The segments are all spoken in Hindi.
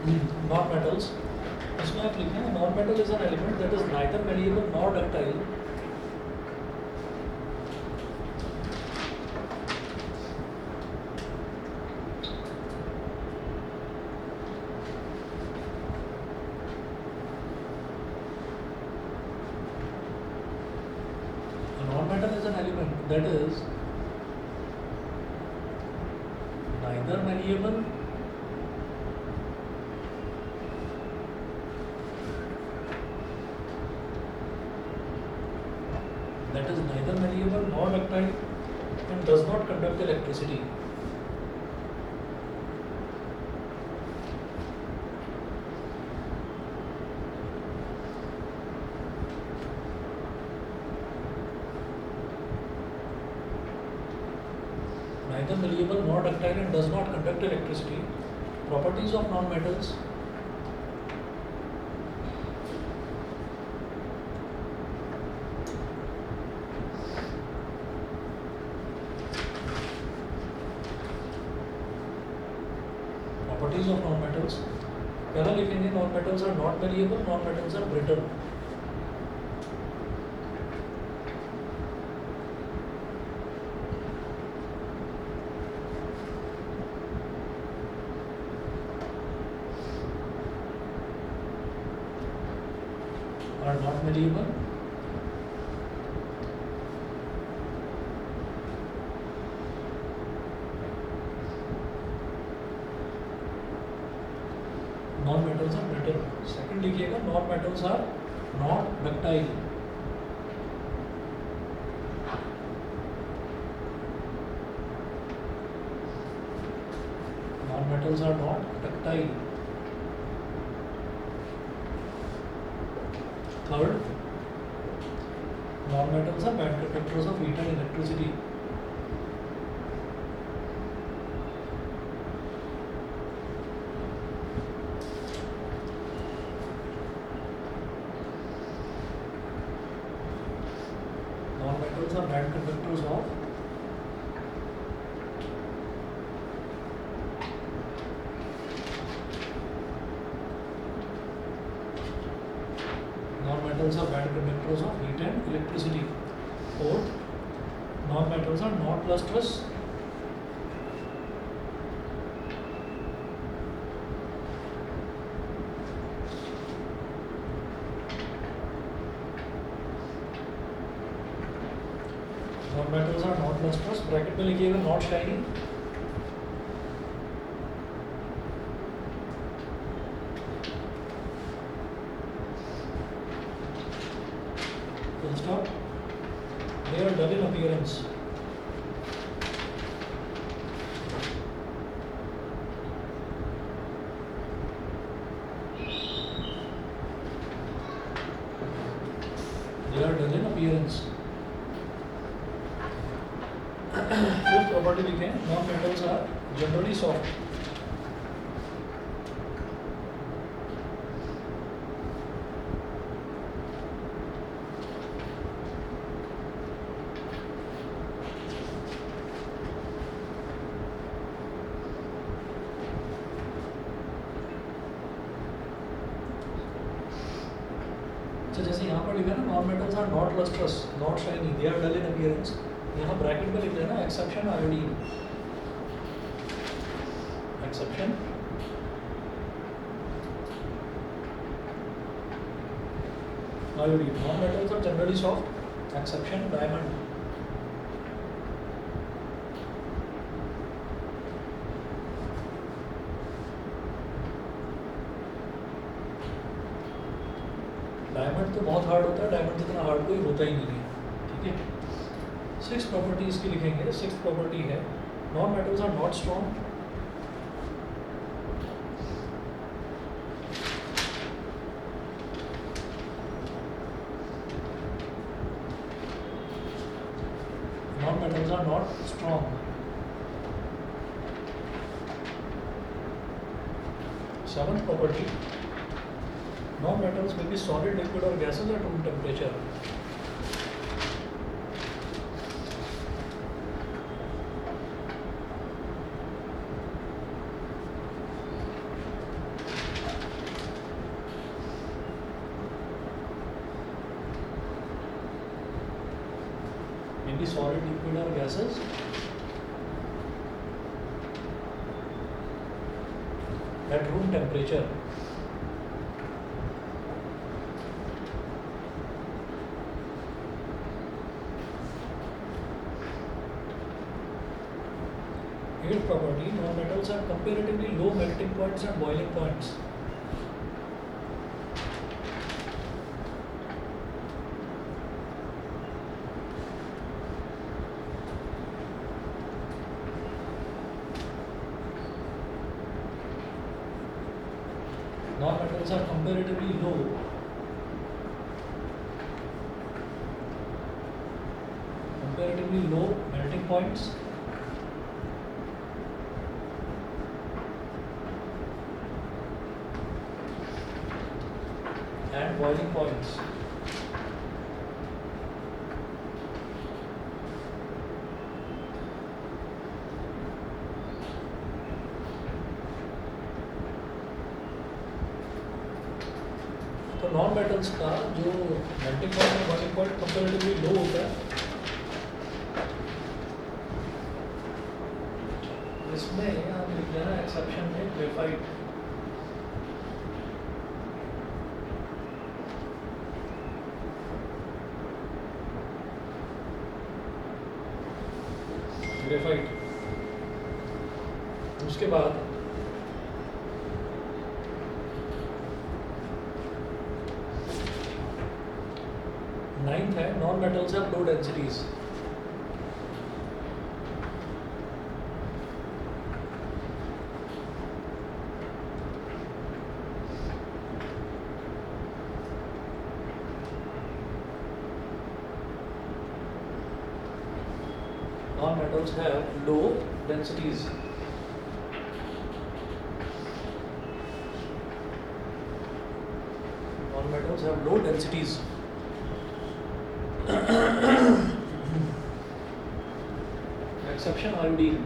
नॉन मेटल्स, इसमें आप लिखेंगे non metal is an element that is neither malleable nor ductile that is neither malleable nor ductile and does not conduct electricity. Neither malleable nor ductile and does not conduct electricity. Properties of non-metals. Properties of non-metals. पहला लिखेंगे non-metals are not malleable, non-metals are brittle. Are not malleable. Non-metals are brittle. Second लिखिएगा non-metals are not ductile. Non-metals are not ductile. Third, non-metals are bad conductors of heat and electricity. Non-metals are bad conductors of non-metals are bad conductors of heat and electricity. Fourth, non-metals are not lustrous. Non-metals are not lustrous. Bracket में लिखिएगा not shiny. Full stop. They are dull in appearance. They are dull in appearance. Fifth property लिखें non-metals are generally soft. तो जैसे यहाँ पर लिखा है ना non-metals are not lustrous, not shiny, they are dull in appearance. यहाँ ब्रैकेट में लिख देना exception iodine. Exception iodine. Non-metals are generally soft. Exception diamond. Diamond तो बहुत हार्ड होता है, डायमंड जितना हार्ड कोई होता ही नहीं है. ठीक है. सिक्स प्रॉपर्टी इसकी लिखेंगे. सिक्स प्रॉपर्टी है non metals are not strong. Non metals are not strong. Seventh property non-metals may be solid, liquid or gases at room temperature. may be solid, liquid or gases at room temperature. Eighth property, non-metals have comparatively low melting points and boiling points. Non-metals are comparatively low melting points and boiling points. तो नॉन मेटल्स का जो मेल्टिंग पॉइंट और बॉइलिंग पॉइंट कंपैरेटिवली लो होता है, इसमें आप लिख देना एक्सेप्शन में ग्रेफाइट। उसके बाद नाइन्थ है non metals have low densities. Non-metals have low densities. Non-metals have low densities. Exception iodine.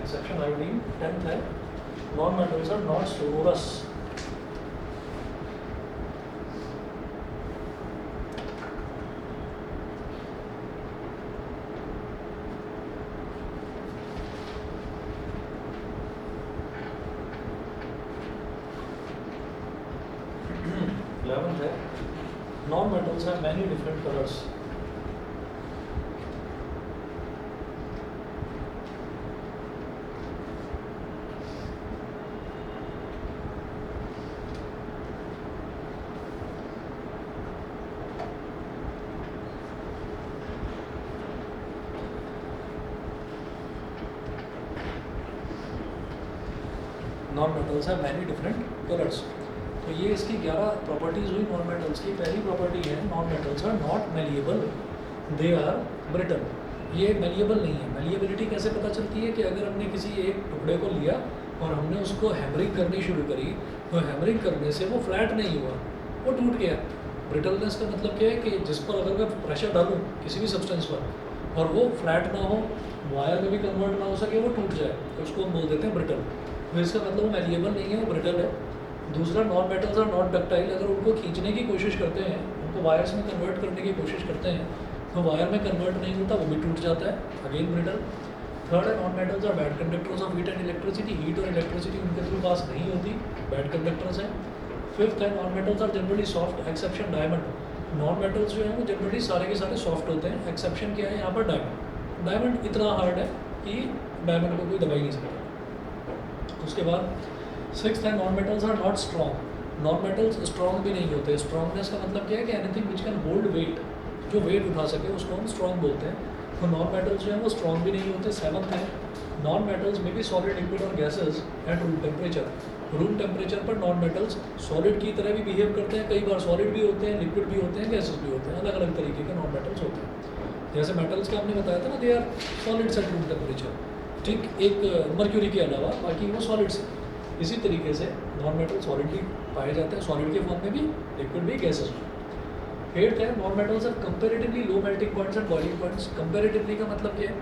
Exception iodine. 10th है non-metals are not sonorous. Non-metals have many different colors. Non-metals have many different colors. तो ये इसकी 11 प्रॉपर्टीज़ हुई नॉन मेटल्स की। पहली प्रॉपर्टी है non metals are not malleable, they are brittle. ये मेलिएबल नहीं है। मेलिएबिलिटी कैसे पता चलती है कि अगर हमने किसी एक टुकड़े को लिया और हमने उसको हैमरिंग करनी शुरू करी तो हैमरिंग करने से वो फ्लैट नहीं हुआ, वो टूट गया। ब्रिटलनेस का मतलब क्या है कि जिस पर अगर मैं प्रेशर डालूँ किसी भी सब्सटेंस पर और वो फ्लैट ना हो, वायर में भी कन्वर्ट ना हो सके, वो टूट जाए, तो उसको हम बोल देते हैं ब्रिटल। तो इसका मतलब वो मेलिएबल नहीं है, वो ब्रिटल है। दूसरा, नॉन मेटल्स और नॉट डक्टाइल। अगर उनको खींचने की कोशिश करते हैं, उनको वायर्स में कन्वर्ट करने की कोशिश करते हैं तो वायर में कन्वर्ट नहीं होता, वो भी टूट जाता है, अगेन ब्रिटल। थर्ड है non metals are bad conductors of heat and electricity. Heat और इलेक्ट्रिसिटी उनके थ्रू पास नहीं होती, बैड कंडक्टर्स हैं। फिफ्थ है non metals are generally soft, exception diamond. Non metals जो है वो जनरली सारे के सारे सॉफ्ट होते हैं, एक्सेप्शन क्या है यहाँ पर डायमंड। डायमंड इतना हार्ड है कि डायमंड को कोई दबा ही नहीं सकता। उसके बाद सिक्स्थ है non metals are not strong. Non metals strong भी नहीं होते। स्ट्रॉन्गनेस का मतलब क्या है कि anything which can hold weight, जो वेट उठा सके उसको हम स्ट्रॉन्ग बोलते हैं। तो नॉन मेटल्स जो है वो स्ट्रॉन्ग भी नहीं होते। सेवंथ है नॉन मेटल्स में भी सॉलिड, लिक्विड और gases eight room temperature. Room temperature पर नॉन मेटल्स सॉलिड की तरह भी बिहेव करते हैं, कई बार सॉलिड भी होते हैं, लिक्विड भी होते हैं, गैसेज भी होते हैं, अलग अलग तरीके के नॉन मेटल्स होते हैं। जैसे मेटल्स का हमने बताया था ना, they are solids at room temperature, ठीक, एक मर्क्यूरी के अलावा बाकी वो सॉलिड्स हैं। इसी तरीके से नॉन मेटल सॉलिडली पाए जाते हैं, सॉलिड के फॉर्म में भी, लिक्विड भी, गैसेस भी। एट्थ है non metals are comparatively low melting points and boiling points. Comparatively का मतलब क्या है?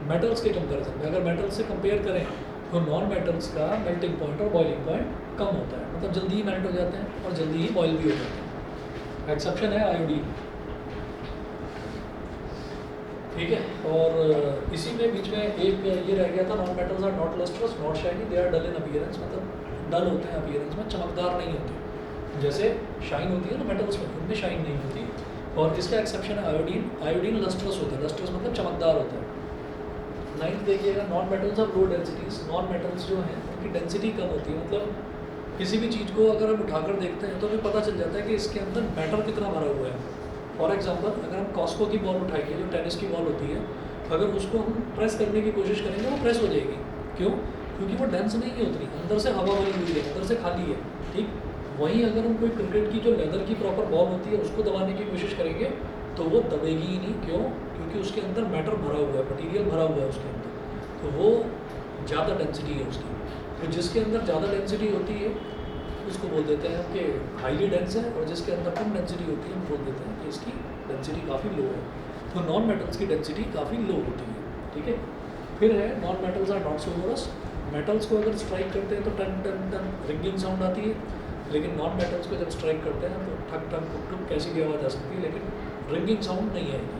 मेटल्स के कंपेरिजन में, अगर मेटल्स से कंपेयर करें तो नॉन मेटल्स का मेल्टिंग पॉइंट और बॉइलिंग पॉइंट कम होता है, मतलब जल्दी ही मेल्ट हो जाते हैं और जल्दी ही बॉयल भी हो जाते हैं। एक्सेप्शन है आयोडीन, ठीक है। और इसी में बीच में एक ये रह गया था, non metals are not lustrous not shiny they are dull in appearance, मतलब डल होते हैं अपीयरेंस में, चमकदार नहीं होते। जैसे शाइन होती है ना मेटल्स में, उनमें शाइन नहीं होती। और इसका एक्सेप्शन है आयोडीन। आयोडीन लस्ट्रस होता है, लस्ट्रस मतलब चमकदार होता है। 9th देखिएगा, non metals of low densities, non metals जो हैं उनकी डेंसिटी कम होती है, मतलब किसी भी चीज़ को अगर हम उठाकर देखते हैं तो हमें पता चल जाता है कि इसके अंदर मैटर कितना भरा हुआ है। फॉर एग्जांपल, अगर हम कॉस्को की बॉल उठाएंगे, जो टेनिस की बॉल होती है, अगर उसको हम प्रेस करने की कोशिश करेंगे वो प्रेस हो जाएगी। क्यों? क्योंकि वो डेंस नहीं है उतनी, अंदर से हवा भरी हुई है, अंदर से खाली है, ठीक। वहीं अगर हम कोई क्रिकेट की जो लेदर की प्रॉपर बॉल होती है उसको दबाने की कोशिश करेंगे तो वो दबेगी ही नहीं। क्यों? क्योंकि उसके अंदर मैटर भरा हुआ है, मटीरियल भरा हुआ है उसके अंदर, तो वो ज़्यादा डेंसिटी है उसकी। तो जिसके अंदर ज़्यादा डेंसिटी होती है उसको बोल देते हैं कि हाईली डेंस है, और जिसके अंदर कम डेंसिटी होती है हम बोल देते हैं कि इसकी डेंसिटी काफ़ी लो है। तो नॉन मेटल्स की डेंसिटी काफ़ी लो होती है, ठीक है। फिर है non metals are not sonorous. Metals को अगर स्ट्राइक करते हैं तो टन टन टन रिंगिंग साउंड आती है, लेकिन नॉन मेटल्स को जब स्ट्राइक करते हैं तो ठक ठक टुक टुक कैसी भी आवाज़ आ सकती है, लेकिन रिंगिंग साउंड नहीं आएगी।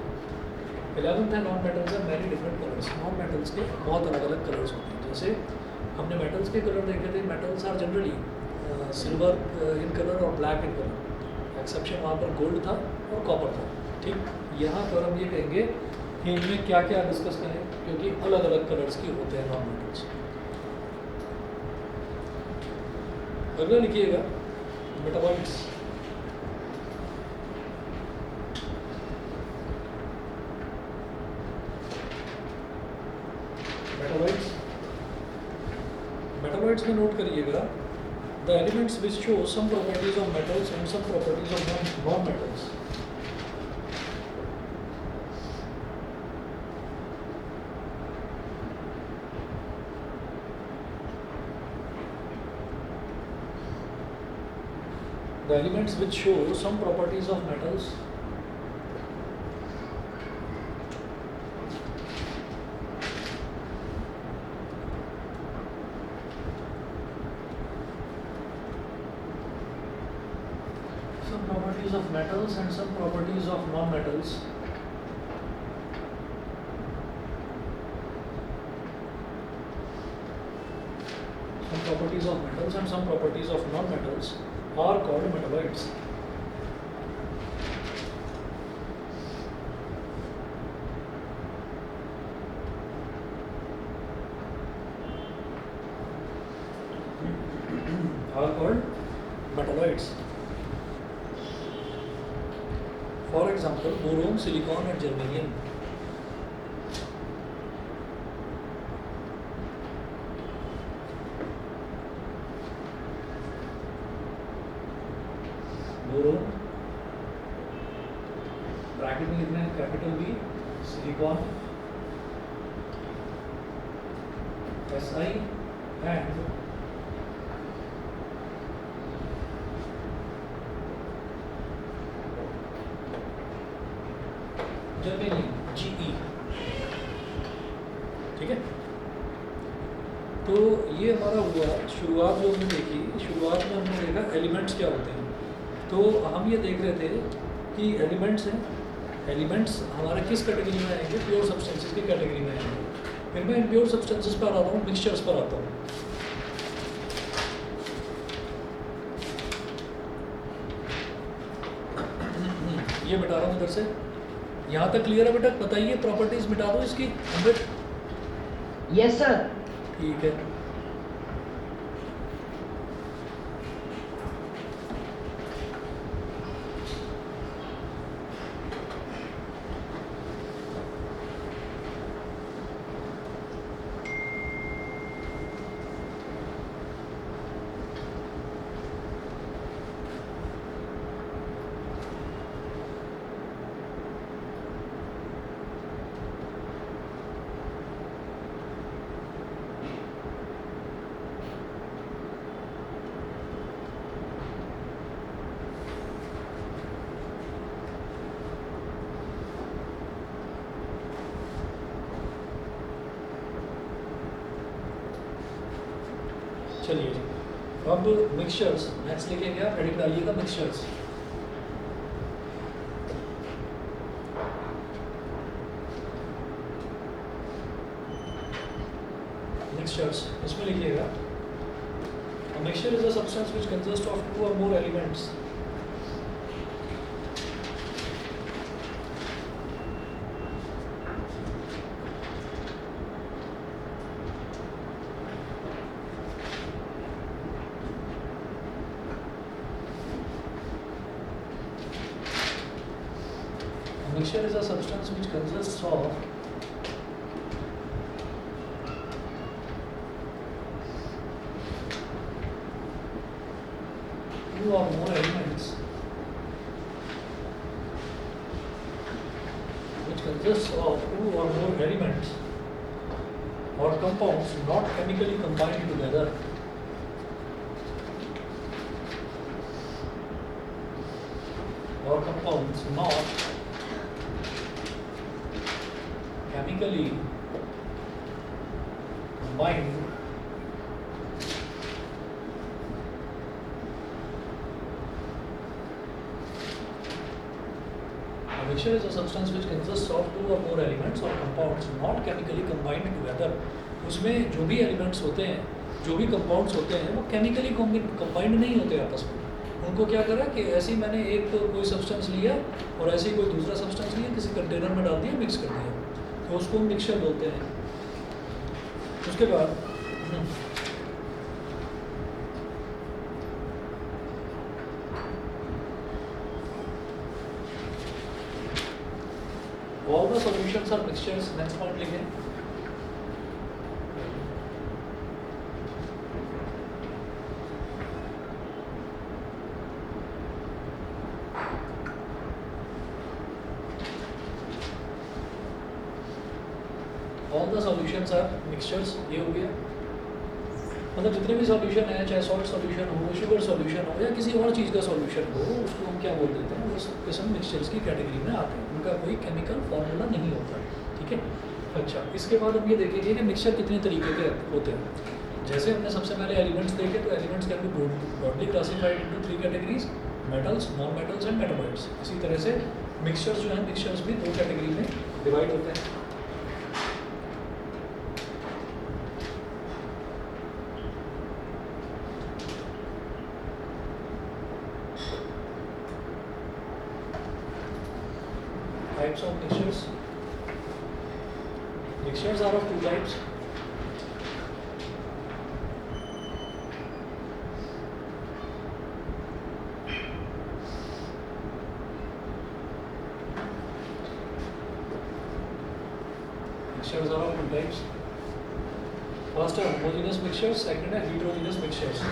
11th है, non metals are many different colours. Non metals के बहुत अलग अलग कलर्स होते हैं। जैसे हमने मेटल्स के कलर देखे थे, metals are generally silver in colour और ब्लैक इन कलर। एक्सेप्शन वहाँ पर गोल्ड था और कॉपर था, ठीक। यहाँ पर हम ये कहेंगे कि इनमें क्या क्या डिस्कस करें, क्योंकि अलग अलग कलर्स की होते हैं नॉन मेटल्स। अगला लिखिएगा मेटाबॉइट्स। मेटाबॉइट्स में नोट करिएगा, the elements which show some properties of metals and some properties of non-metals. The elements which show some properties of metals of metals and some properties of non-metals some properties of metals and some properties of non-metals are called metabolites. Are called metabolites. For example, boron, silicon and germanium. Boron bracket में लिखना है capital B, silicon SI and germanium GE, ठीक है। तो ये हमारा हुआ शुरुआत जो हमने देखी। शुरुआत में हमने देखा एलिमेंट्स क्या होते हैं। तो हम ये देख रहे थे कि एलिमेंट्स हैं, एलिमेंट्स हमारे किस कैटेगरी में आएंगे, प्योर सब्सटेंसेस की कैटेगरी में आएंगे। फिर मैं इम्प्योर सब्सटेंसेस पर आता हूँ, मिक्सचर्स पर आता हूँ। ये मिटा रहा हूँ इधर से, यहाँ तक क्लियर है बेटा? बताइए, प्रॉपर्टीज मिटा दो इसकी 100। Yes sir. ठीक है। चलिए जी, अब मिक्सचर्स नेक्स्ट लिखे क्या, हेडिंग डालिएगा मिक्सचर्स। मिक्सचर्स इसमें लिखिएगा, a mixture is a substance which consists of two or more elements mixture is a substance which consists of two or more elements which consists of two or more elements or compounds not chemically combined together or compounds not chemically combined a mixture is a substance which consists of two or more elements or compounds not chemically combined together। उसमें जो भी एलिमेंट्स होते हैं, जो भी कंपाउंड्स होते हैं, वो केमिकली कंबाइंड नहीं होते आपस में। उनको क्या करा कि ऐसे ही मैंने एक कोई सब्सटेंस लिया और ऐसे ही कोई दूसरा सब्सटेंस लिया, किसी कंटेनर में डाल दिया, मिक्स कर दिया, तो उसको हम मिक्सचर बोलते हैं। उसके बाद all the solutions are mixtures, next point लिखें। All the solutions are mixtures, ये हो गया। मतलब जितने भी सॉल्यूशन है, चाहे सॉल्ट सॉल्यूशन हो, शुगर सॉल्यूशन हो या किसी और चीज़ का सॉल्यूशन हो, उसको हम क्या बोल देते हैं, वो सब किस्म मिक्सचर्स की कैटेगरी में आते हैं। उनका कोई केमिकल फार्मूला नहीं होता, ठीक है। अच्छा, इसके बाद हम ये देखेंगे कि मिक्सचर कितने तरीके के होते हैं। जैसे हमने सबसे पहले एलिमेंट्स देखे, तो elements can be broadly classified into three categories, metals, non metals and metalloids. इसी तरह से मिक्सचर्स जो हैं, मिक्सचर्स भी दो कैटेगरी में डिवाइड होते हैं। Types of mixtures. Mixtures are of two types. Mixtures are of two types. First are homogeneous mixtures, second are heterogeneous mixtures.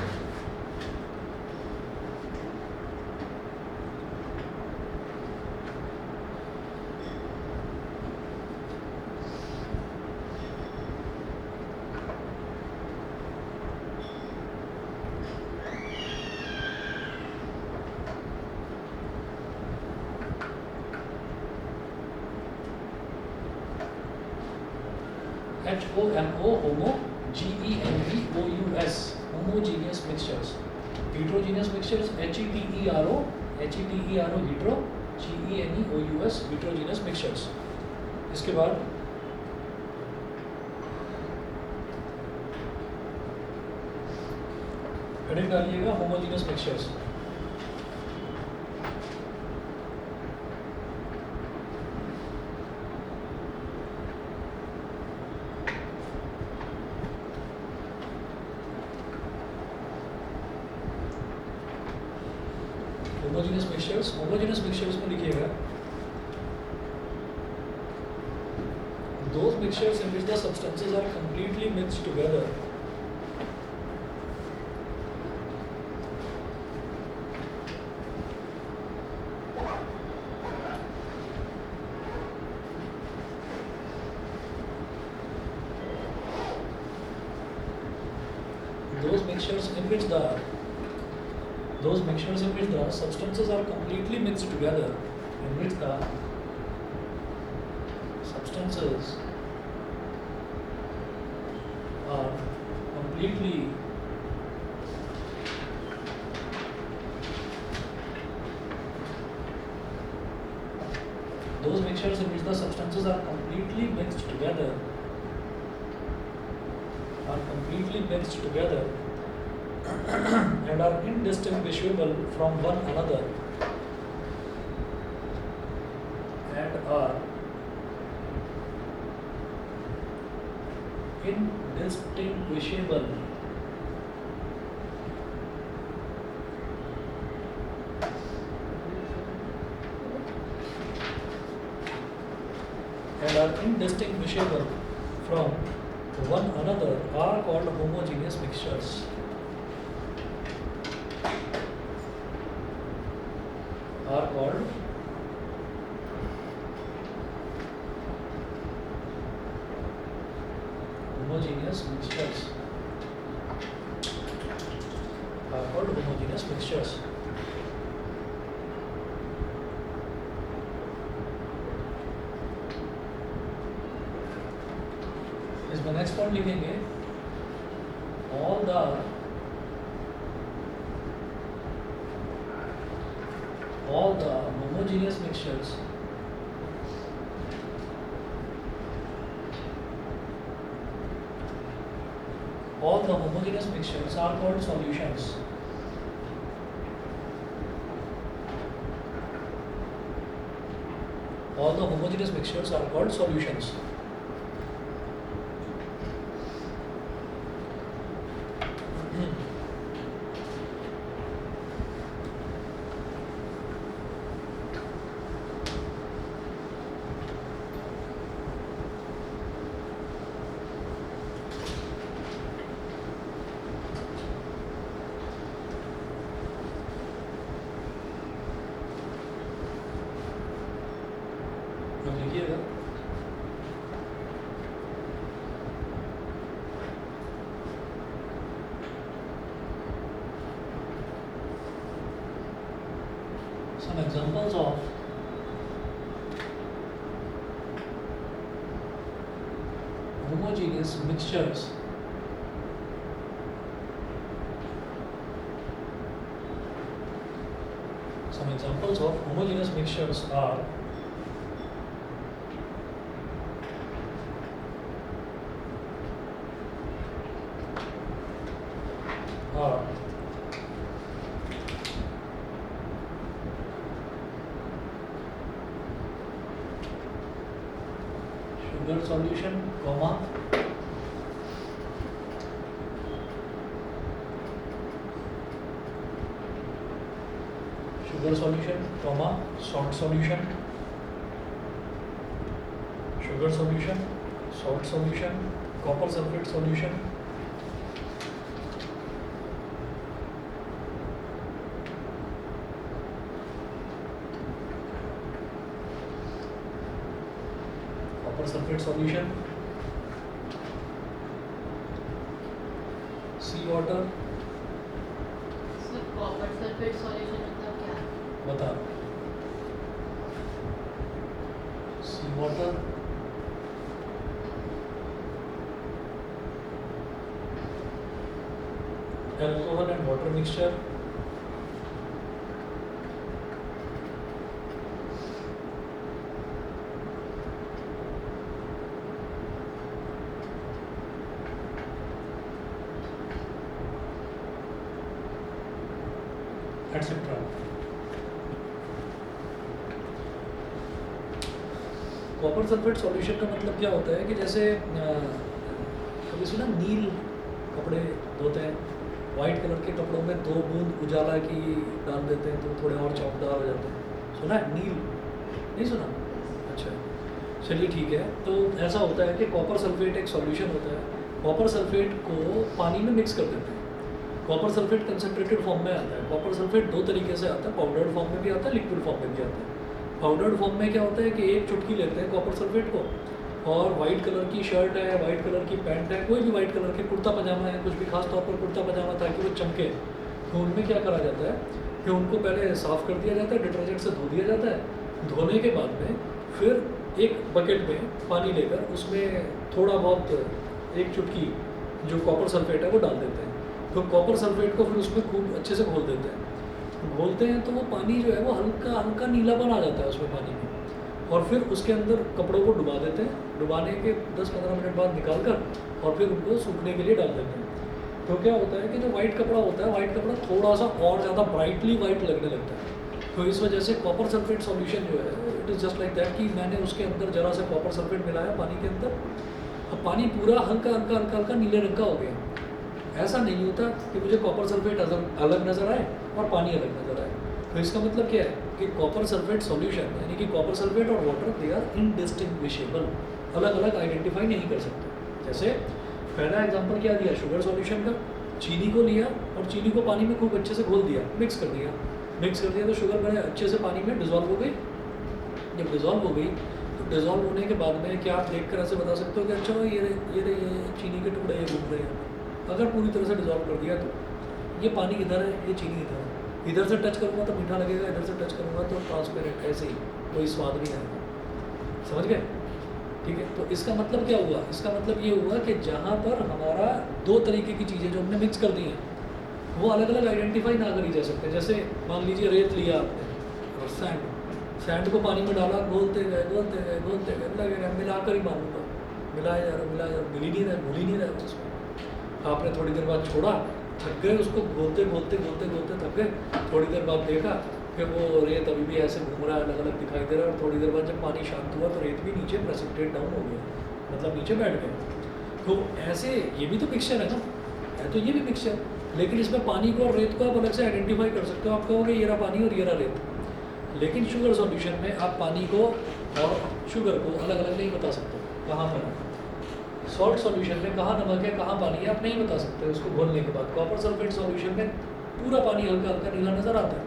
HOMO, homo, GENEOUS, homogeneous mixtures. Heterogeneous mixtures, HETERO, hetero, GENEOUS, heterogeneous mixtures. इसके बाद हेडिंग डालिएगा होमोजेनियस मिक्सचर्स। होमोजेनियस मिक्सचर्स में लिखिएगा those mixtures in which the substances are completely mixed together those mixtures in which the substances are completely mixed together, in which the substances are completely those mixtures in which the substances are completely mixed together and are indistinguishable from one another and are indistinguishable from one another are called homogeneous mixtures. Are called homogeneous mixtures. Are called homogeneous mixtures. इसमें नेक्स्ट पॉइंट लिखेंगे all the homogeneous mixtures are called solutions. All the homogeneous mixtures are called solutions. अब लिखिएगा some examples of homogeneous mixtures. Some examples of homogeneous mixtures are sugar solution, salt solution, sugar solution, salt solution, copper sulfate solution, copper sulfate solution, sea water. Sir copper sulphate solution मतलब क्या है? बता sea water, alcohol and water mixture, etc. Copper sulphate solution का मतलब क्या होता है कि जैसे कभी सुना नील कपड़े धोते हैं, वाइट कलर के कपड़ों में 2 बूंद उजाला की डाल देते हैं तो थोड़े और चमकदार हो जाते हैं। सुना है नील? नहीं सुना? अच्छा चलिए ठीक है। तो ऐसा होता है कि कॉपर सल्फेट एक सॉल्यूशन होता है, कॉपर सल्फेट को पानी में मिक्स कर देते हैं। कॉपर सल्फेट कंसनट्रेटेड फॉर्म में आता है। कॉपर सल्फेट 2 तरीके से आता है, पाउडर्ड फॉर्म में भी आता है, लिक्विड फॉर्म में भी आता है। पाउडर्ड फॉर्म में क्या होता है कि एक चुटकी लेते हैं कॉपर सल्फेट को, और वाइट कलर की शर्ट है, वाइट कलर की पैंट है, कोई भी वाइट कलर के कुर्ता पजामा है, कुछ भी खास तौर पर कुर्ता पजामा ताकि वो चमके, तो उनमें क्या करा जाता है कि उनको पहले साफ़ कर दिया जाता है, डिटर्जेंट से धो दिया जाता है। धोने के बाद में फिर एक बकेट में पानी लेकर उसमें थोड़ा बहुत एक चुटकी जो कॉपर सल्फेट है वो डाल देते हैं। तो कॉपर सल्फेट को फिर उसमें खूब अच्छे से घोलते हैं तो वो पानी जो है वो हल्का हल्का नीलापन आ जाता है उसमें पानी में। और फिर उसके अंदर कपड़ों को डुबा देते हैं, डुबाने के 10-15 मिनट बाद निकाल कर और फिर उनको सूखने के लिए डाल देते हैं। तो क्या होता है कि जो वाइट कपड़ा होता है, वाइट कपड़ा थोड़ा सा और ज़्यादा ब्राइटली वाइट लगने लगता है। तो इस वजह से कॉपर सल्फेट सॉल्यूशन जो है, it is just like that कि मैंने उसके अंदर जरा सा कॉपर सल्फेट मिलाया पानी के अंदर, अब पानी पूरा हल्का हल्का हल्का हल्का नीले रंग का हो गया। ऐसा नहीं होता कि मुझे कॉपर सल्फेट अलग नज़र आए और पानी अलग नज़र आए। तो इसका मतलब क्या है कि कॉपर सल्फेट सॉल्यूशन यानी कि कॉपर सल्फेट और वाटर दे आर इनडिस्टिंग्विशेबल, अलग अलग आइडेंटिफाई नहीं कर सकते। जैसे पहला एग्जांपल क्या दिया, शुगर सॉल्यूशन का, चीनी को लिया और चीनी को पानी में खूब अच्छे से घोल दिया, मिक्स कर दिया तो शुगर बड़े अच्छे से पानी में डिज़ोल्व हो गई। जब डिज़ोल्व हो गई तो डिज़ोल्व होने के बाद में क्या आप देख कर ऐसे बता सकते हो कि अच्छा ये चीनी के टुकड़े ये घूम रहे हैं। अगर पूरी तरह से डिज़ोल्व कर दिया तो ये पानी इधर है, ये चीनी इधर है, इधर से टच करूँगा तो मीठा लगेगा, इधर से टच करूँगा तो ट्रांसपेरेंट, ऐसे ही कोई स्वाद नहीं आएगा। समझ गए? ठीक है, तो इसका मतलब क्या हुआ, इसका मतलब ये हुआ कि जहाँ पर हमारा दो तरीके की चीज़ें जो हमने मिक्स कर दी हैं वो अलग अलग आइडेंटिफाई ना करी जा सकते। जैसे मान लीजिए रेत लिया आपने और सैंड को पानी में डाला, घोलते गए लगे मिला कर ही मारूंगा, मिलाया जा रहा, मिल ही नहीं रहा, भूल ही नहीं रहा उसको। आपने थोड़ी देर बाद छोड़ा, थक गए, उसको घोलते थक गए, थोड़ी देर बाद देखा कि वो रेत अभी भी ऐसे घूम रहा है, अलग अलग दिखाई दे रहा है, और थोड़ी देर बाद जब पानी शांत हुआ तो रेत भी नीचे प्रेसिपिटेट डाउन हो गया, मतलब नीचे बैठ गए। तो ऐसे ये भी तो मिक्सचर है ना, है तो ये भी मिक्सचर, लेकिन इसमें पानी को और रेत को आप अलग से आइडेंटिफाई कर सकते हो। आप कहोगे ये रहा पानी और ये रहा रेत, लेकिन शुगर सॉल्यूशन में आप पानी को और शुगर को अलग अलग नहीं बता सकते कहाँ पर है। सॉल्ट सॉल्यूशन में कहाँ नमक है कहाँ पानी है आप नहीं बता सकते उसको घोलने के बाद। कॉपर सल्फेट सॉल्यूशन में पूरा पानी हल्का हल्का नीला नज़र आता है,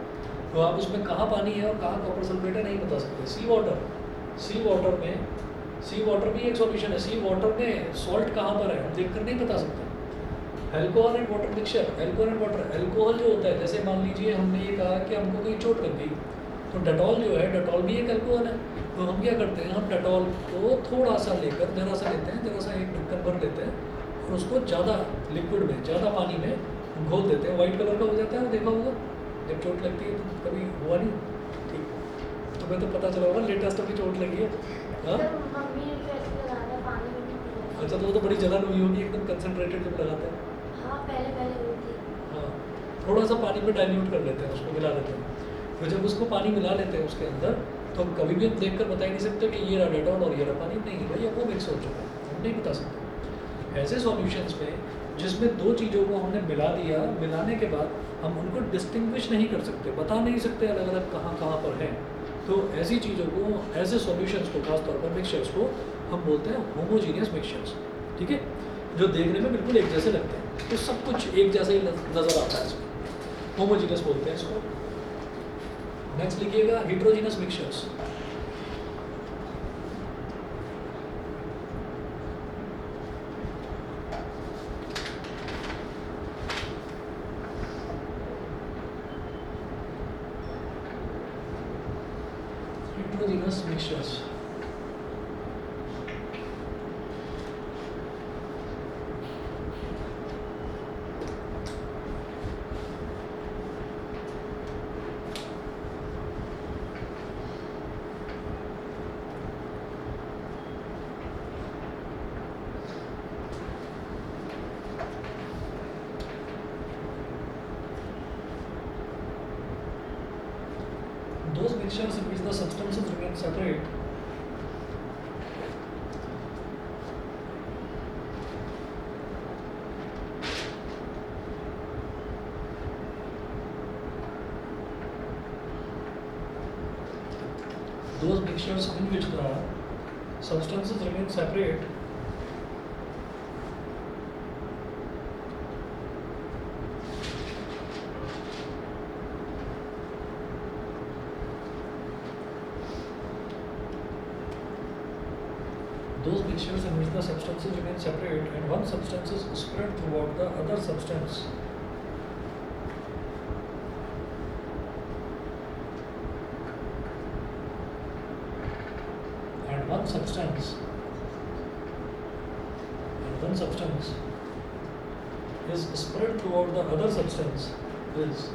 तो आप उसमें कहाँ पानी है और कहाँ कॉपर सल्फेट है नहीं बता सकते। सी वाटर भी एक सॉल्यूशन है, सी वाटर में सॉल्ट कहाँ पर है हम देख कर नहीं बता सकते। Alcohol and water mixture, alcohol and water, alcohol जो होता है, जैसे मान लीजिए हमने ये कहा कि हमको कोई चोट लग गई तो डेटॉल जो है, डेटॉल भी एक एल्कोहल है। तो हम क्या करते हैं, हम डेटॉल को थोड़ा सा लेकर जरा सा लेते हैं, जरा सा एक ढक्कन भर लेते हैं और उसको ज़्यादा लिक्विड में, ज़्यादा पानी में घोल देते हैं, वाइट कलर का हो जाता है। वो देखा होगा जब चोट लगती है तो कभी हुआ नहीं, ठीक तुम्हें तो पता चला होगा लेटेस्ट अभी चोट लगी है। हाँ अच्छा, तो वो तो बड़ी जलन हुई होगी एकदम कंसनट्रेटेड जब लगाते हैं। हाँ, थोड़ा सा पानी में डाइल्यूट कर लेते हैं, उसको मिला लेते हैं। तो जब उसको पानी मिला लेते हैं उसके अंदर, तो हम कभी भी हम देख कर बता ही नहीं सकते कि ये रहा डेटॉल और ये रहा पानी, नहीं भैया वो मिक्स हो चुका है, हम नहीं बता सकते। ऐसे सॉल्यूशंस में जिसमें दो चीज़ों को हमने मिला दिया, मिलाने के बाद हम उनको डिस्टिंग्विश नहीं कर सकते, बता नहीं सकते अलग अलग कहाँ कहाँ पर हैं। तो ऐसी चीज़ों को, ऐसे सॉल्यूशंस को, खासतौर पर मिक्सचर्स को हम बोलते हैं होमोजीनियस मिक्सचर्स। ठीक है, जो देखने में बिल्कुल एक जैसे लगते हैं, तो सब कुछ एक जैसा ही नज़र आता है, इसको होमोजीनियस बोलते हैं इसको। नेक्स्ट लिखिएगा heterogeneous mixtures. heterogeneous mixtures. Those mixtures in which the substances remain separate those mixtures in which the substances remain separate those mixtures in which the substances remain separate and one substance is spread throughout the other substance and one substance is spread throughout the other substance is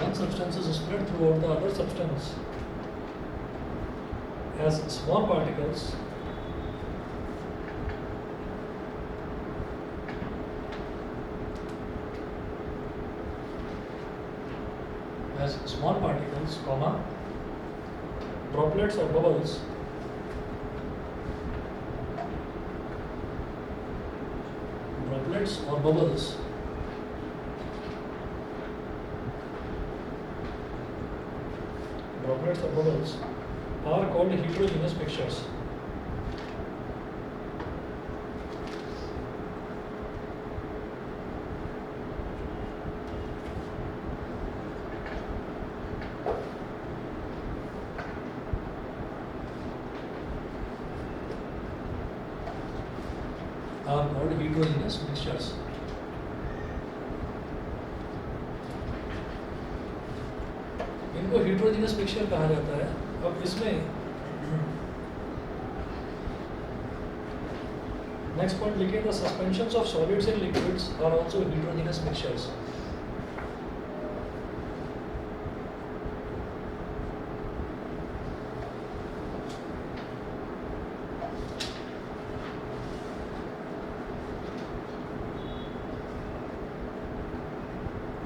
one substance is spread throughout the other substance as small particles comma droplets or bubbles are called heterogeneous mixtures. इनको heterogeneous mixture कहा जाता है. अब इसमें next point लिखिए, the suspensions of solids and liquids are also heterogeneous mixtures.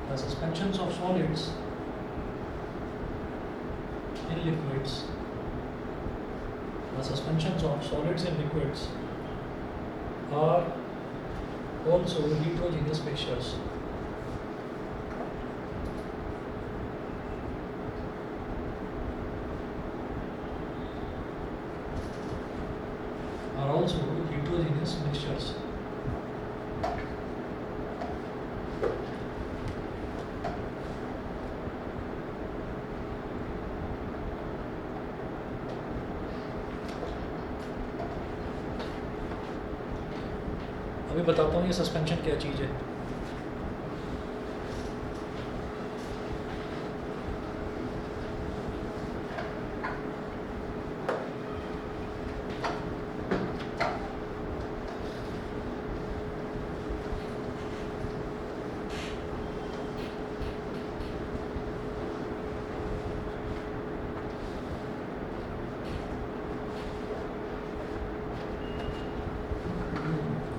The suspensions of solids in liquids. The suspensions of solids in liquids are also heterogeneous mixtures. अभी बताता हूँ ये सस्पेंशन क्या चीज़ है.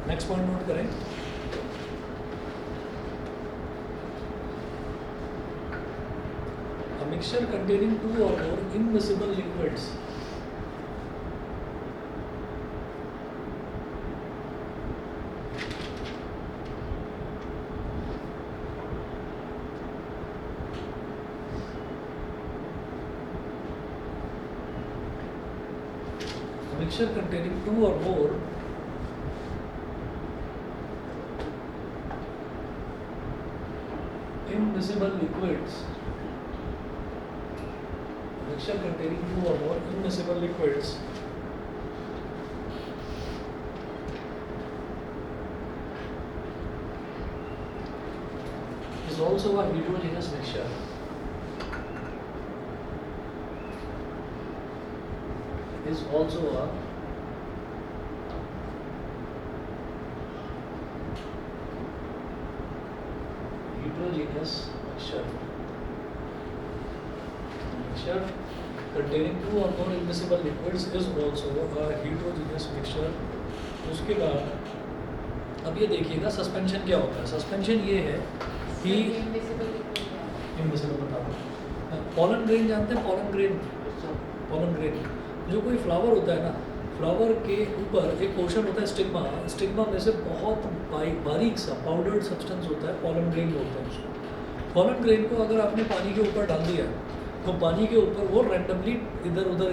नेक्स्ट पॉइंट नोट करें. A mixture containing two or more immiscible liquids immiscible liquids. A mixture containing two or more immiscible liquids is also a heterogeneous mixture. Is also a heterogeneous mixture. Mixture containing two or more immiscible liquids is also a heterogeneous mixture. उसके बाद अब ये देखिएगा सस्पेंशन क्या होता है. सस्पेंशन ये है कि इनविजिबल बता दो. पॉलन ग्रेन जानते हैं? पॉलन ग्रेन जो कोई फ्लावर होता है ना, फ्लावर के ऊपर एक पोर्शन होता है स्टिग्मा. स्टिग्मा में से बहुत बारीक सा पाउडर्ड सब्सटेंस होता है, पॉलन ग्रेन बोलते हैं उसको. पॉलन ग्रेन को अगर आपने पानी के ऊपर डाल दिया तो पानी के ऊपर वो रैंडमली इधर उधर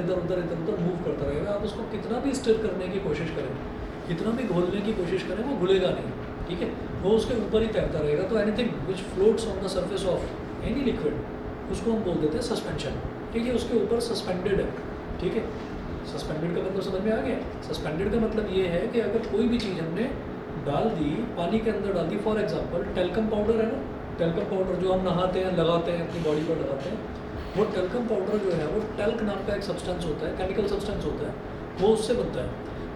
मूव करता रहेगा. आप उसको कितना भी स्टिर करने की कोशिश करें, कितना भी घोलने की कोशिश करें, वो घुलेगा नहीं. ठीक है, वो उसके ऊपर ही तैरता रहेगा. तो anything which floats on the surface of any liquid उसको हम बोल देते हैं सस्पेंशन. ठीक है, उसके ऊपर सस्पेंडेड है. ठीक है, सस्पेंडेड का मतलब समझ में आ गया. सस्पेंडेड का मतलब ये है कि अगर कोई भी चीज़ हमने डाल दी, पानी के अंदर डाल दी. फॉर एग्जांपल टेल्कम पाउडर है ना, टेल्कम पाउडर जो हम नहाते हैं, लगाते हैं, अपनी बॉडी पर लगाते हैं, वो टेल्कम पाउडर जो है वो टेल्क नाम का एक सब्सटेंस होता है, केमिकल सब्सटेंस होता है, वो उससे बनता है.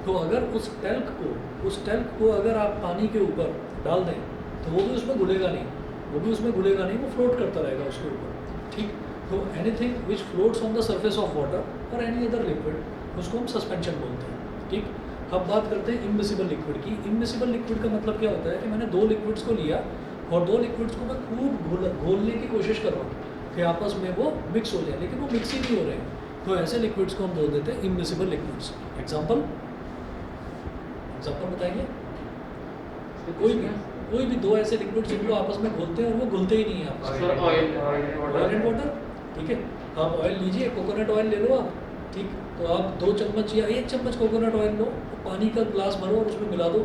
तो अगर उस टेल्क को अगर आप पानी के ऊपर डाल दें तो वो भी उसमें घुलेगा नहीं, वो फ्लोट करता रहेगा उसके ऊपर. ठीक, तो anything which floats on the surface of water और एनी अदर लिक्विड उसको हम सस्पेंशन बोलते हैं। ठीक, अब बात करते हैं इमिसिबल लिक्विड की। इमिसिबल लिक्विड का मतलब क्या होता है कि मैंने दो लिक्विड्स को लिया और दो लिक्विड्स को मैं खूब घोलने की कोशिश कर रहा हूँ कि आपस में वो मिक्स हो जाए, लेकिन वो मिक्स ही नहीं हो रहे हैं, तो ऐसे लिक्विड्स को हम बोल देते हैं इमिसिबल लिक्विड्स। एग्जाम्पल बताइए, कोई भी दो ऐसे लिक्विड्स जिनको आपस में घोलते हैं और वो घुलते ही नहीं है आपस में। ऑयल एंड वाटर, ठीक है। आप ऑयल लीजिए, कोकोनट ऑयल ले लो आप, ठीक, तो आप 2 चम्मच या 1 चम्मच कोकोनट ऑयल लो, तो पानी का ग्लास भरो और उसमें मिला दो,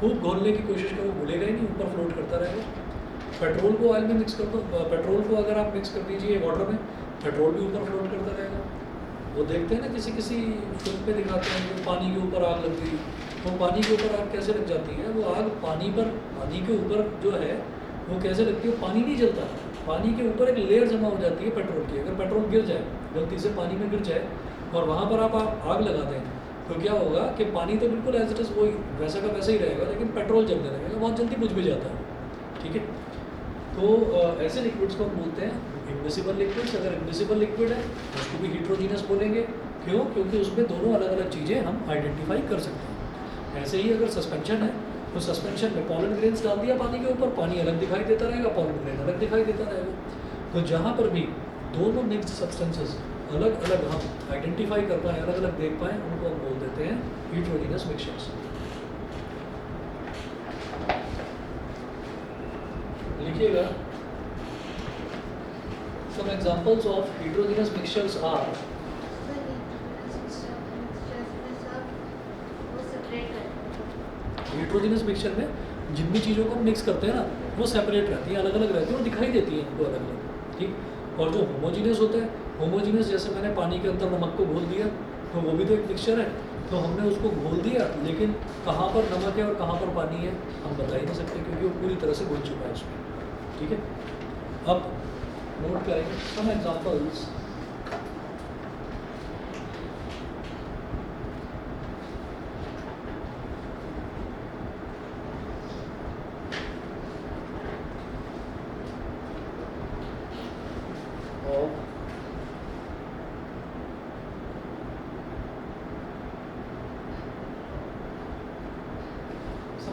खूब घोलने की कोशिश करो, घुलेगा ही नहीं, ऊपर फ्लोट करता रहेगा। पेट्रोल को ऑयल में मिक्स कर दो, पेट्रोल को अगर आप मिक्स कर दीजिए वाटर में, पेट्रोल भी ऊपर फ्लोट करता रहेगा। वो देखते हैं ना किसी फिल्म पे दिखाते हैं कि पानी के ऊपर आग लग गई, तो पानी के ऊपर आग कैसे लग जाती है, वो आग पानी के ऊपर जो है वो कैसे लगती है, पानी नहीं जलता, पानी के ऊपर एक लेयर जमा हो जाती है पेट्रोल की। अगर पेट्रोल गिर जाए, गलती से पानी में गिर जाए और वहाँ पर आप आग लगा दें, तो क्या होगा कि पानी तो बिल्कुल एज इट इज़ वही वैसा का वैसा ही रहेगा, लेकिन पेट्रोल जलने लगेगा, बहुत जल्दी बुझ भी जाता है। ठीक है, तो ऐसे लिक्विड्स को हम बोलते हैं इमिसिबल लिक्विड्स। अगर इमिसिबल लिक्विड है उसको भी हीट्रोजीनस बोलेंगे। क्यों? क्योंकि उसमें दोनों अलग अलग चीज़ें हम आइडेंटिफाई कर सकते हैं। ऐसे ही अगर सस्पेंशन है तो सस्पेंशन में पॉलन ग्रेन्स डाल दिया पानी के ऊपर, पानी अलग दिखाई देता रहेगा, पॉलन ग्रेन अलग दिखाई देता रहेगा। तो जहाँ पर भी दोनों मिक्स्ड सब्सटेंसेस अलग अलग हम आइडेंटिफाई कर पाएँ, अलग अलग देख पाएँ, उनको हम बोल देते हैं हीट्रोजीनस मिक्सचर्स। लिखिएगा, some examples of heterogeneous mixtures are heterogeneous mixture में जिन भी चीज़ों को हम मिक्स करते हैं ना, वो सेपरेट रहती हैं, अलग अलग रहती हैं और दिखाई देती हैं इनको अलग अलग। ठीक, और जो होमोजीनियस होता है, होमोजीनियस जैसे मैंने पानी के अंदर नमक को घोल दिया, तो वो भी तो एक मिक्सचर है, तो हमने उसको घोल दिया, लेकिन कहाँ पर नमक है और कहाँ पर पानी है हम बता ही नहीं सकते, क्योंकि वो पूरी तरह से घुल चुका है उसमें। ठीक है, अब नोट करेंगे some examples.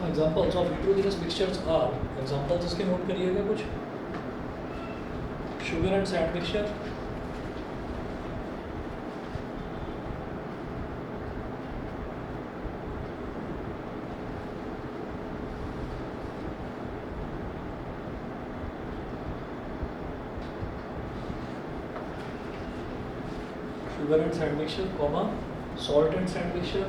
Examples of heterogeneous mixtures are, examples इसके नोट करिएगा कुछ। Sugar and sand mixture, sugar and sand mixture comma salt and sand mixture,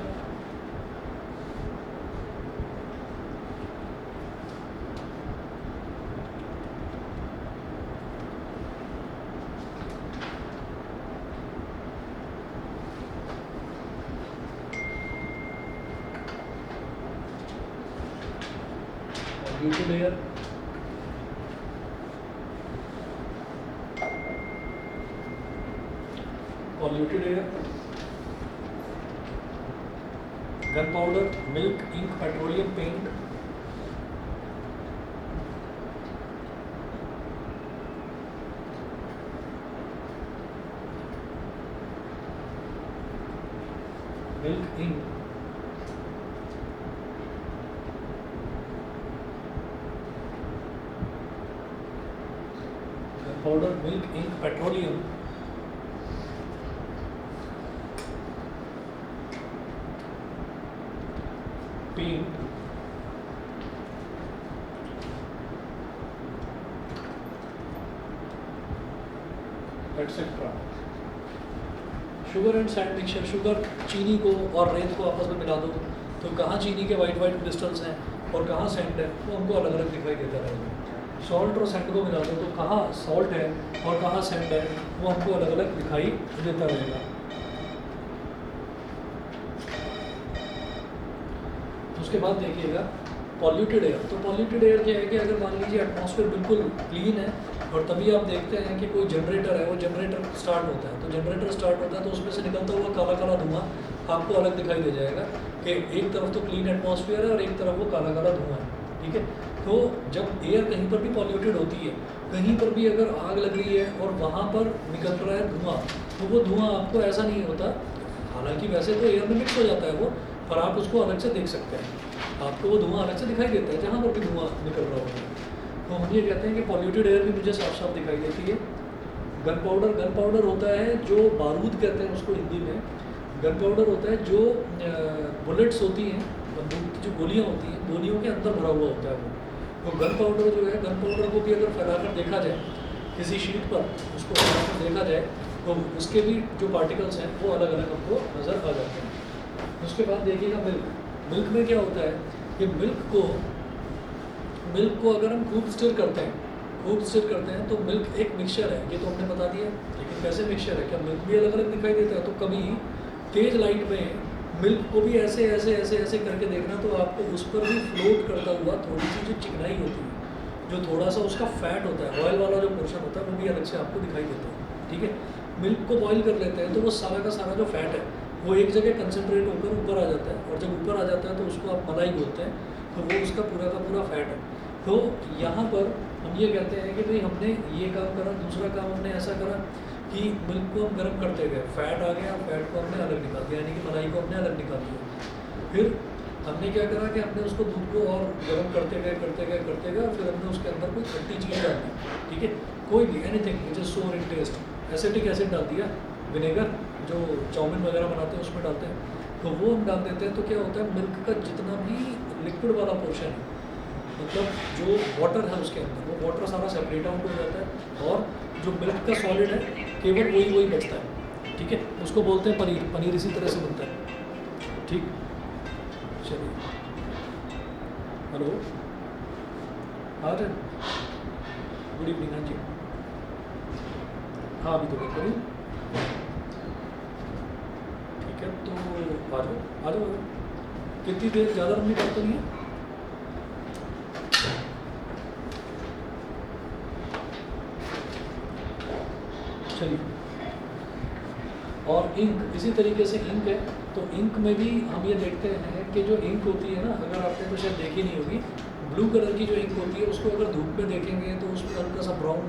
layer, polluted air, gunpowder, milk, ink, petroleum paint, milk, ink, powder, milk, ink, petroleum, paint, etc. Sugar and sand mixture, sugar चीनी को और रेत को आपस में मिला दो, तो कहाँ चीनी के वाइट वाइट क्रिस्टल्स हैं और कहाँ सैंड है वो हमको अलग अलग दिखाई देता रहेगा। सॉल्ट और सैंड को मिला दो, तो कहाँ सॉल्ट है और कहाँ सैंड है वो हमको अलग अलग दिखाई देता रहेगा। उसके बाद देखिएगा पॉल्यूटेड एयर। तो पॉल्यूटेड एयर क्या है कि अगर मान लीजिए एटमॉस्फेयर बिल्कुल क्लीन है और तभी आप देखते हैं कि कोई जनरेटर है, वो जनरेटर स्टार्ट होता है, तो जनरेटर स्टार्ट होता है तो उसमें से निकलता हुआ काला काला धुआं आपको अलग दिखाई दे जाएगा कि एक तरफ तो क्लीन एटमॉस्फेयर है और एक तरफ वो काला काला धुआं है। ठीक है, तो जब एयर कहीं पर भी पॉल्यूटेड होती है, कहीं पर भी अगर आग लग रही है और वहाँ पर निकल रहा है धुआं, तो वो धुआं आपको ऐसा नहीं होता, हालांकि वैसे तो एयर में मिक्स हो जाता है वो, पर आप उसको अलग से देख सकते हैं, आपको वो धुआं अलग से दिखाई देता है जहाँ पर भी धुआं निकल रहा होता है। तो हम ये कहते हैं कि पॉल्यूटेड एयर भी मुझे साफ साफ दिखाई देती है। गन पाउडर होता है जो बारूद कहते हैं उसको हिंदी में। गन पाउडर होता है जो बुलेट्स होती हैं, बंदूक की जो गोलियाँ होती हैं, गोलियों के अंदर भरा हुआ होता है वो। तो गन पाउडर जो है, गन पाउडर को भी अगर फैलाकर देखा जाए किसी शीट पर, उसको फैलाकर देखा जाए तो उसके भी जो पार्टिकल्स हैं वो अलग अलग हमको नज़र आ जाते हैं। उसके बाद देखिएगा मिल्क में क्या होता है कि मिल्क को अगर हम खूब स्टिर करते हैं तो मिल्क एक मिक्सचर है, ये तो हमने बता दिया। लेकिन कैसे मिक्सचर है, क्या मिल्क भी अलग अलग दिखाई देता है? तो कभी तेज लाइट में मिल्क को भी ऐसे करके देखना, तो आपको उस पर भी फ्लोट करता हुआ थोड़ी सी जो चिकनाई होती है, जो थोड़ा सा उसका फैट होता है, ऑयल वाला जो पोर्शन होता है, वो भी अलग से आपको दिखाई देता है। ठीक है, मिल्क को बॉईल कर लेते हैं तो वो सारा का सारा जो फैट है वो एक जगह कंसनट्रेट होकर ऊपर आ जाता है, और जब ऊपर आ जाता है तो उसको आप मलाई बोलते हैं, तो वो उसका पूरा का पूरा फैट है। तो यहाँ पर हम ये कहते हैं कि भाई हमने ये काम करा, दूसरा काम हमने ऐसा करा कि मिल्क को हम गर्म करते गए, फैट आ गया, फैट को हमने अलग निकाल दिया, यानी कि मलाई को हमने अलग निकाल दिया। फिर हमने क्या करा कि हमने उसको दूध को और गर्म करते गए और फिर हमने उसके अंदर कोई खट्टी चीज़ डाल दी। ठीक है, कोई भी एनीथिंग विच इज सोर इन टेस्ट, एसिटिक एसिड डाल दिया, विनेगर जो चाउमीन वगैरह बनाते हैं उसमें डालते हैं, तो वो हम डाल देते हैं। तो क्या होता है, मिल्क का जितना भी लिक्विड वाला पोर्शन है, मतलब जो वाटर है उसके अंदर, वो वाटर सारा सेपरेट आउट हो जाता है, और जो मिल्क का सॉलिड है केवल वही बचता है। ठीक है, उसको बोलते हैं पनीर। पनीर इसी तरह से बनता है। ठीक, चलिए, हेलो, हाँ जी, गुड इवनिंग। हाँ जी, हाँ अभी तो बात करूँ। ठीक है, तो आ जाओ। कितनी देर, ज़्यादा लंबी बात तो नहीं है। चलिए, और इंक, इसी तरीके से इंक है, तो इंक में भी हम ये देखते हैं कि जो इंक होती है ना, अगर आपने तो शायद देखी नहीं होगी, ब्लू कलर की जो इंक होती है उसको अगर धूप में देखेंगे तो उसमें हल्का सा ब्राउन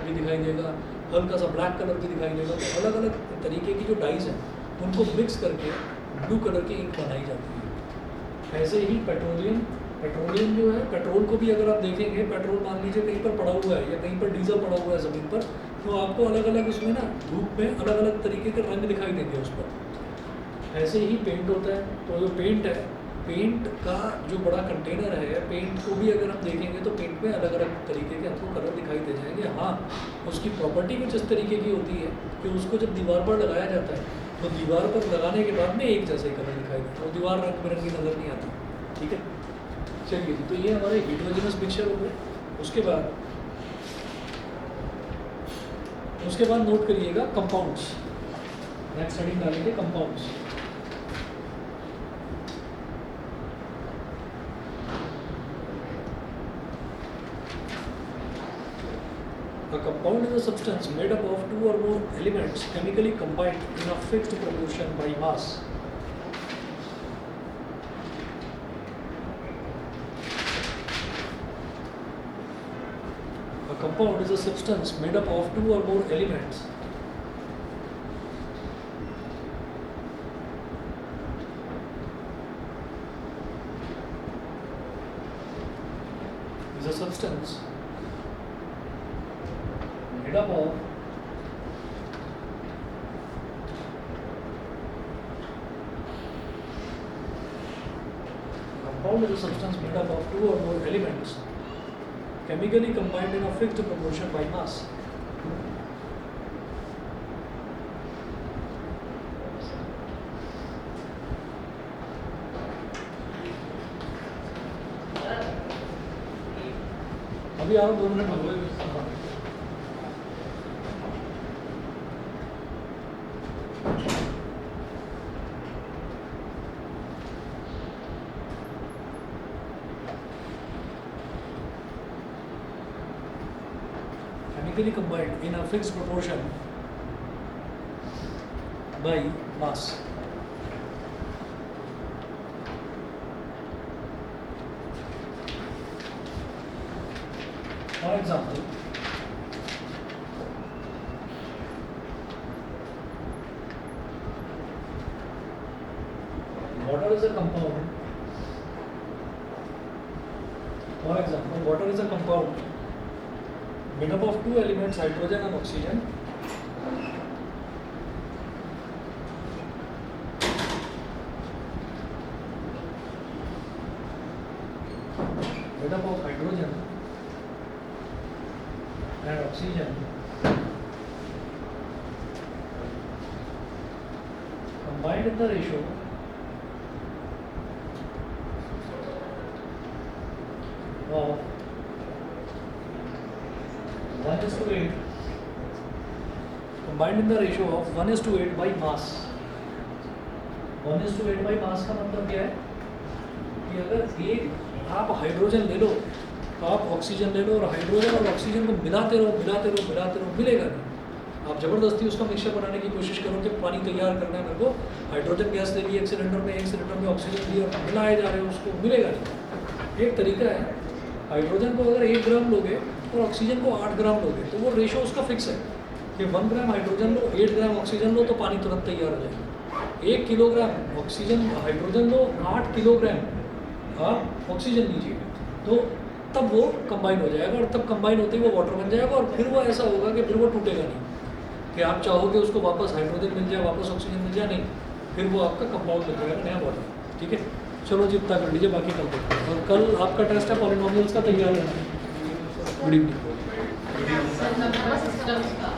भी दिखाई देगा, हल्का सा ब्लैक कलर भी दिखाई देगा। तो अलग अलग तरीके की जो डाइज हैं उनको मिक्स करके ब्लू कलर की इंक बनाई जाती है। ऐसे ही पेट्रोलियम जो है, पेट्रोल को भी अगर आप देखेंगे, पेट्रोल मान लीजिए कहीं पर पड़ा हुआ है या कहीं पर डीजल पड़ा हुआ है ज़मीन पर, तो आपको अलग अलग उसमें ना धूप में अलग अलग तरीके के रंग दिखाई देंगे उस पर। ऐसे ही पेंट होता है, तो जो पेंट है, पेंट का जो बड़ा कंटेनर है, पेंट को भी अगर हम देखेंगे तो पेंट में अलग अलग तरीके के हमको कलर दिखाई दे जाएंगे। हाँ, उसकी प्रॉपर्टी कुछ इस तरीके की होती है कि उसको जब दीवार पर लगाया जाता है तो दीवार पर लगाने के बाद में एक जैसे कलर दिखाई देता है, और दीवार रंग बिरंगी नज़र नहीं आती। ठीक है, चलिए जी, तो ये हमारे हेटेरोजेनस मिक्सचर हो गए। उसके बाद नोट करिएगा कंपाउंड्स। नेक्स्ट हेडिंग डालेंगे compounds. A compound is a substance made up of two or more elements chemically combined in a fixed proportion by mass. A compound is a substance made up of two or more elements made up of compound is a substance made up of two or more elements chemically combined in a fixed proportion by mass. अभी आओ 2 मिनट हो गए। Chemically combined in a fixed proportion by mass. For example, water is a compound. For example, water is a compound made up of two elements, hydrogen and oxygen. Made up of hydrogen and oxygen combined in the ratio of 1:8, combined in the ratio of 1:8 by mass. 1:8 by mass का मतलब क्या है कि अगर एक आप हाइड्रोजन ले लो तो आप ऑक्सीजन ले लो और हाइड्रोजन और ऑक्सीजन को मिलाते रहो मिलेगा नहीं। आप ज़बरदस्ती उसका मिक्सचर बनाने की कोशिश करो कि पानी तैयार करना है मेरे को, हाइड्रोजन गैस ले ली एक सिलेंडर में ऑक्सीजन ली और मिलाए जा रहे हो, उसको मिलेगा नहीं। एक तरीका है, हाइड्रोजन को अगर 1 ग्राम लोगे और ऑक्सीजन को 8 ग्राम लोगे तो वो रेशो उसका फिक्स है कि 1 ग्राम हाइड्रोजन लो 8 ग्राम ऑक्सीजन लो तो पानी तुरंत तैयार हो जाएगा। 1 किलोग्राम ऑक्सीजन हाइड्रोजन लो 8 किलोग्राम आप ऑक्सीजन लीजिए तो तब वो कंबाइन हो जाएगा और तब कंबाइन होते ही वो वाटर बन जाएगा और फिर वो ऐसा होगा कि फिर वो टूटेगा नहीं कि आप चाहोगे उसको वापस हाइड्रोजन मिल जाए वापस ऑक्सीजन मिल जाए, नहीं, फिर वो आपका कंपाउंड बन जाएगा नया वाटर। ठीक है, चलो जी इतना कर लीजिए, बाकी कल देखते हैं। और कल आपका टेस्ट है पॉलिनोमियल्स का, तैयार रहना। Good evening. नंबर सिस्टम्स का